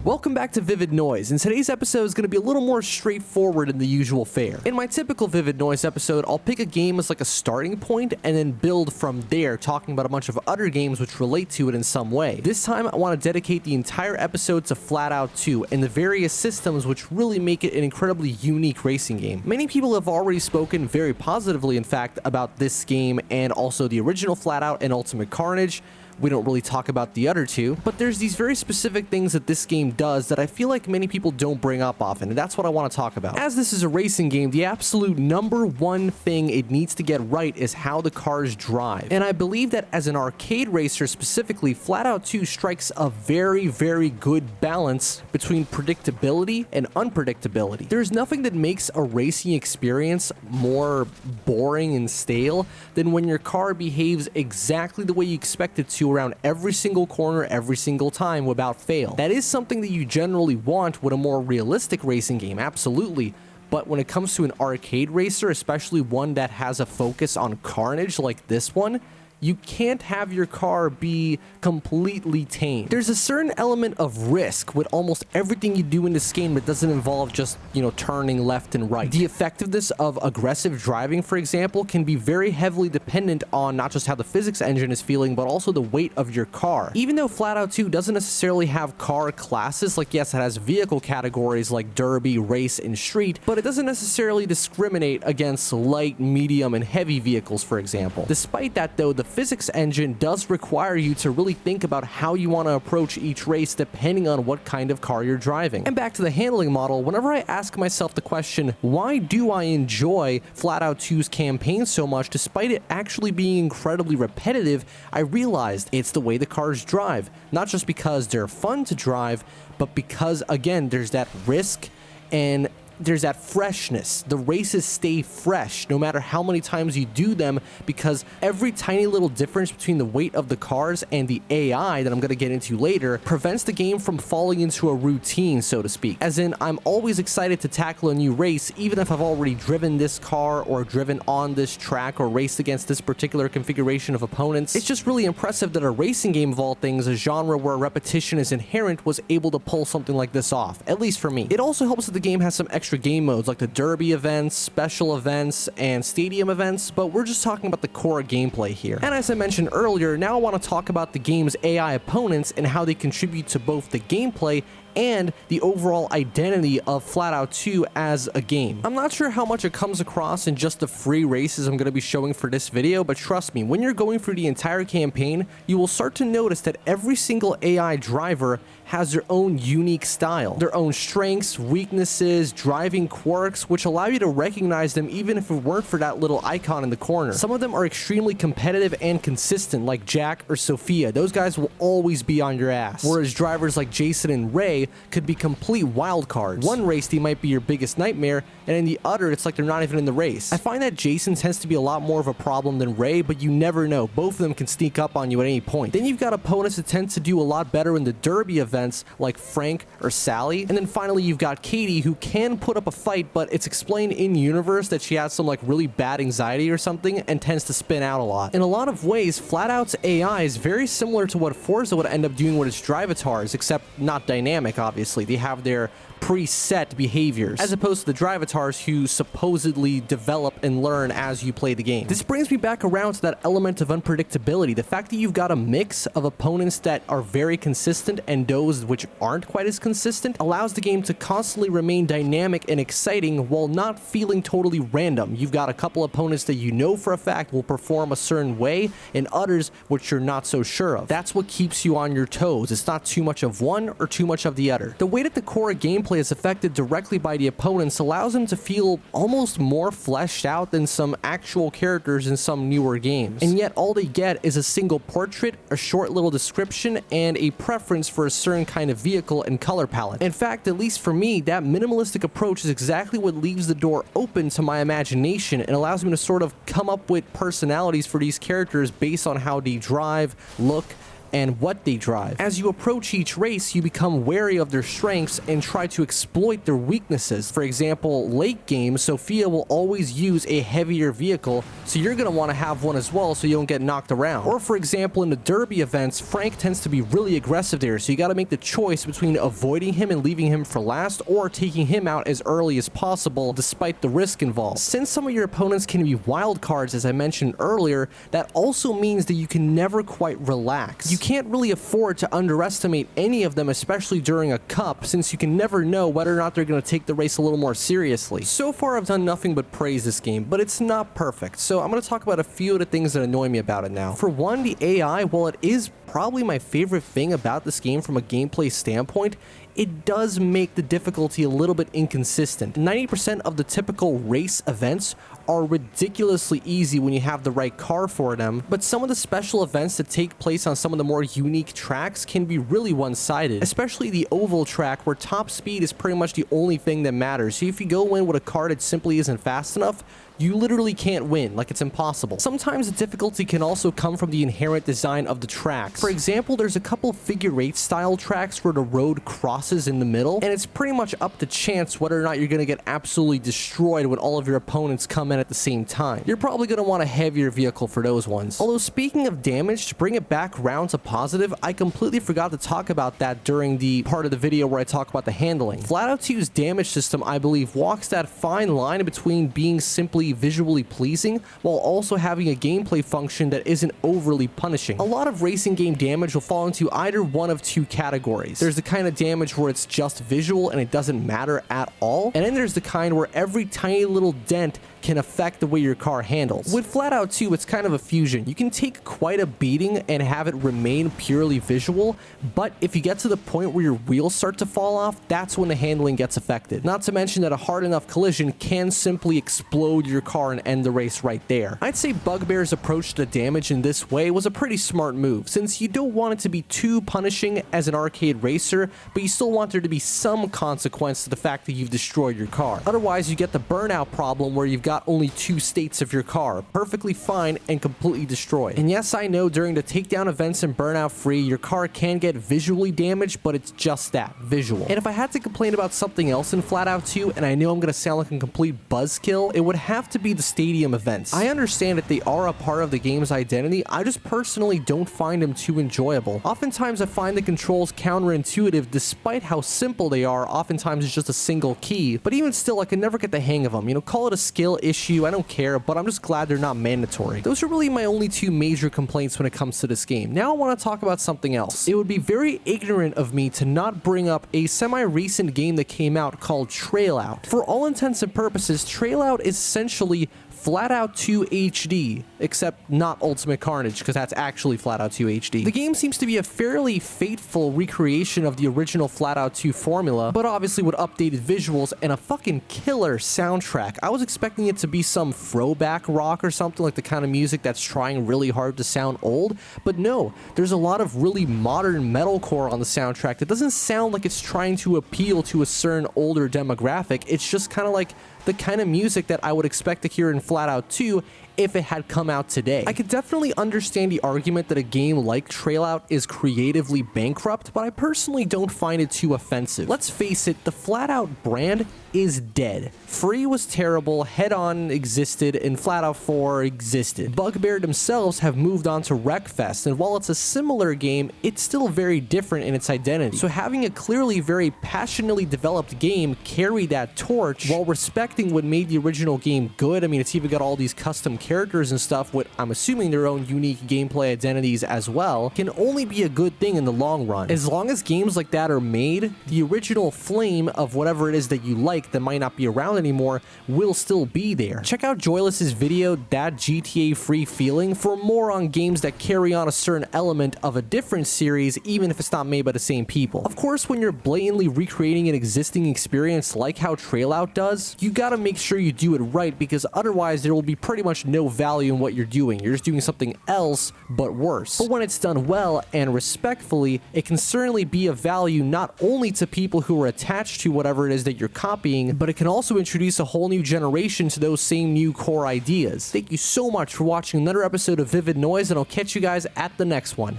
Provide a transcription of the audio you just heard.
Welcome back to Vivid Noise, and today's episode is going to be a little more straightforward than the usual fare. In my typical Vivid Noise episode, I'll pick a game as like a starting point and then build from there, talking about a bunch of other games which relate to it in some way. This time, I want to dedicate the entire episode to Flatout 2 and the various systems which really make it an incredibly unique racing game. Many people have already spoken very positively, in fact, about this game and also the original Flatout and Ultimate Carnage. We don't really talk about the other two, but there's these very specific things that this game does that I feel like many people don't bring up often, and that's what I want to talk about. As this is a racing game, the absolute #1 thing it needs to get right is how the cars drive. And I believe that as an arcade racer specifically, Flatout 2 strikes a very, very good balance between predictability and unpredictability. There's nothing that makes a racing experience more boring and stale than when your car behaves exactly the way you expect it to around every single corner every single time without fail. That is something that you generally want with a more realistic racing game, absolutely. But when it comes to an arcade racer, especially one that has a focus on carnage like this one, you can't have your car be completely tame. There's a certain element of risk with almost everything you do in this game that doesn't involve just, turning left and right. The effectiveness of aggressive driving, for example, can be very heavily dependent on not just how the physics engine is feeling, but also the weight of your car. Even though Flatout 2 doesn't necessarily have car classes, like yes, it has vehicle categories like derby, race, and street, but it doesn't necessarily discriminate against light, medium, and heavy vehicles, for example. Despite that though, the physics engine does require you to really think about how you want to approach each race depending on what kind of car you're driving. And back to the handling model, whenever I ask myself the question, why do I enjoy Flatout 2's campaign so much despite it actually being incredibly repetitive, I realized it's the way the cars drive. Not just because they're fun to drive, but because, again, there's that risk and there's that freshness. The races stay fresh no matter how many times you do them, because every tiny little difference between the weight of the cars and the AI that I'm going to get into later prevents the game from falling into a routine, so to speak. As in, I'm always excited to tackle a new race, even if I've already driven this car or driven on this track or raced against this particular configuration of opponents. It's just really impressive that a racing game of all things, a genre where repetition is inherent, was able to pull something like this off, at least for me. It also helps that the game has some extra game modes like the derby events, special events, and stadium events, but we're just talking about the core gameplay here. And as I mentioned earlier, now I want to talk about the game's AI opponents and how they contribute to both the gameplay and the overall identity of Flatout 2 as a game. I'm not sure how much it comes across in just the free races I'm going to be showing for this video, but trust me, when you're going through the entire campaign, you will start to notice that every single AI driver has their own unique style, their own strengths, weaknesses, driving quirks, which allow you to recognize them even if it weren't for that little icon in the corner. Some of them are extremely competitive and consistent, like Jack or Sophia. Those guys will always be on your ass. Whereas drivers like Jason and Ray could be complete wild cards. One race they might be your biggest nightmare, and in the other it's like they're not even in the race. I find that Jason tends to be a lot more of a problem than Ray, but you never know. Both of them can sneak up on you at any point. Then you've got opponents that tend to do a lot better in the derby events, like Frank or Sally. And then finally you've got Katie, who can put up a fight, but it's explained in universe that she has some like really bad anxiety or something and tends to spin out a lot. In a lot of ways, Flatout's AI is very similar to what Forza would end up doing with its drivatars, except not dynamic, obviously. They have their preset behaviors, as opposed to the drivatars who supposedly develop and learn as you play the game. This brings me back around to that element of unpredictability. The fact that you've got a mix of opponents that are very consistent and those which aren't quite as consistent allows the game to constantly remain dynamic and exciting while not feeling totally random. You've got a couple opponents that you know for a fact will perform a certain way and others which you're not so sure of. That's what keeps you on your toes. It's not too much of one or too much of the other. The way that the core gameplay is affected directly by the opponents allows them to feel almost more fleshed out than some actual characters in some newer games. And yet all they get is a single portrait, a short little description, and a preference for a certain kind of vehicle and color palette. In fact, at least for me, that minimalistic approach is exactly what leaves the door open to my imagination and allows me to sort of come up with personalities for these characters based on how they drive, look, and what they drive. As you approach each race, you become wary of their strengths and try to exploit their weaknesses. For example, late game, Sophia will always use a heavier vehicle, so you're going to want to have one as well so you don't get knocked around. Or for example, in the derby events, Frank tends to be really aggressive there, so you got to make the choice between avoiding him and leaving him for last, or taking him out as early as possible despite the risk involved. Since some of your opponents can be wild cards, as I mentioned earlier, that also means that you can never quite relax. You can't really afford to underestimate any of them, especially during a cup, since you can never know whether or not they're going to take the race a little more seriously. So far I've done nothing but praise this game, but it's not perfect, so I'm going to talk about a few of the things that annoy me about it now. For one, the AI, while it is probably my favorite thing about this game from a gameplay standpoint, it does make the difficulty a little bit inconsistent. 90% of the typical race events are ridiculously easy when you have the right car for them, but some of the special events that take place on some of the more unique tracks can be really one-sided, especially the oval track where top speed is pretty much the only thing that matters. So if you go in with a car that simply isn't fast enough, you literally can't win, like it's impossible. Sometimes the difficulty can also come from the inherent design of the tracks. For example, there's a couple figure-8 style tracks where the road crosses in the middle, and it's pretty much up to chance whether or not you're going to get absolutely destroyed when all of your opponents come in at the same time. You're probably going to want a heavier vehicle for those ones. Although speaking of damage, to bring it back round to positive, I completely forgot to talk about that during the part of the video where I talk about the handling. Flatout 2's damage system, I believe, walks that fine line between being simply visually pleasing while also having a gameplay function that isn't overly punishing. A lot of racing game damage will fall into either one of two categories. There's the kind of damage where it's just visual and it doesn't matter at all, and then there's the kind where every tiny little dent can affect the way your car handles. With Flatout 2, it's kind of a fusion. You can take quite a beating and have it remain purely visual, but if you get to the point where your wheels start to fall off, that's when the handling gets affected. Not to mention that a hard enough collision can simply explode your car and end the race right there. I'd say Bugbear's approach to damage in this way was a pretty smart move, since you don't want it to be too punishing as an arcade racer, but you still want there to be some consequence to the fact that you've destroyed your car. Otherwise, you get the burnout problem where you've got only two states of your car, perfectly fine and completely destroyed. And yes, I know during the takedown events in Burnout Free, your car can get visually damaged, but it's just that, visual. And if I had to complain about something else in Flatout 2, and I know I'm going to sound like a complete buzzkill, it would have to be the stadium events. I understand that they are a part of the game's identity, I just personally don't find them too enjoyable. Oftentimes I find the controls counterintuitive despite how simple they are. Oftentimes it's just a single key, but even still I can never get the hang of them. You know, call it a skill issue, I don't care, but I'm just glad they're not mandatory. Those are really my only two major complaints when it comes to this game. Now I want to talk about something else. It would be very ignorant of me to not bring up a semi-recent game that came out called Flatout. For all intents and purposes, Flatout is essentially Flatout 2 HD, except not Ultimate Carnage, because that's actually Flatout 2 HD. The game seems to be a fairly faithful recreation of the original Flatout 2 formula, but obviously with updated visuals and a fucking killer soundtrack. I was expecting it to be some throwback rock or something, like the kind of music that's trying really hard to sound old, but no, there's a lot of really modern metalcore on the soundtrack that doesn't sound like it's trying to appeal to a certain older demographic. It's just kind of like the kind of music that I would expect to hear in Flatout 2 if it had come out today. I could definitely understand the argument that a game like Flatout is creatively bankrupt, but I personally don't find it too offensive. Let's face it, the Flatout brand is dead. Free was terrible, Head-On existed, and Flatout 4 existed. Bugbear themselves have moved on to Wreckfest, and while it's a similar game, it's still very different in its identity. So having a clearly very passionately developed game carry that torch while respecting what made the original game good, I mean, it's even got all these custom characters and stuff with, I'm assuming, their own unique gameplay identities as well, can only be a good thing in the long run. As long as games like that are made, the original flame of whatever it is that you like that might not be around anymore will still be there. Check out Joyless's video, That GTA Free Feeling, for more on games that carry on a certain element of a different series, even if it's not made by the same people. Of course, when you're blatantly recreating an existing experience like how Flatout does, you gotta make sure you do it right, because otherwise there will be pretty much no value in what you're doing. You're just doing something else, but worse. But when it's done well and respectfully, it can certainly be of value not only to people who are attached to whatever it is that you're copying, but it can also introduce a whole new generation to those same new core ideas. Thank you so much for watching another episode of Vivid Noise, and I'll catch you guys at the next one.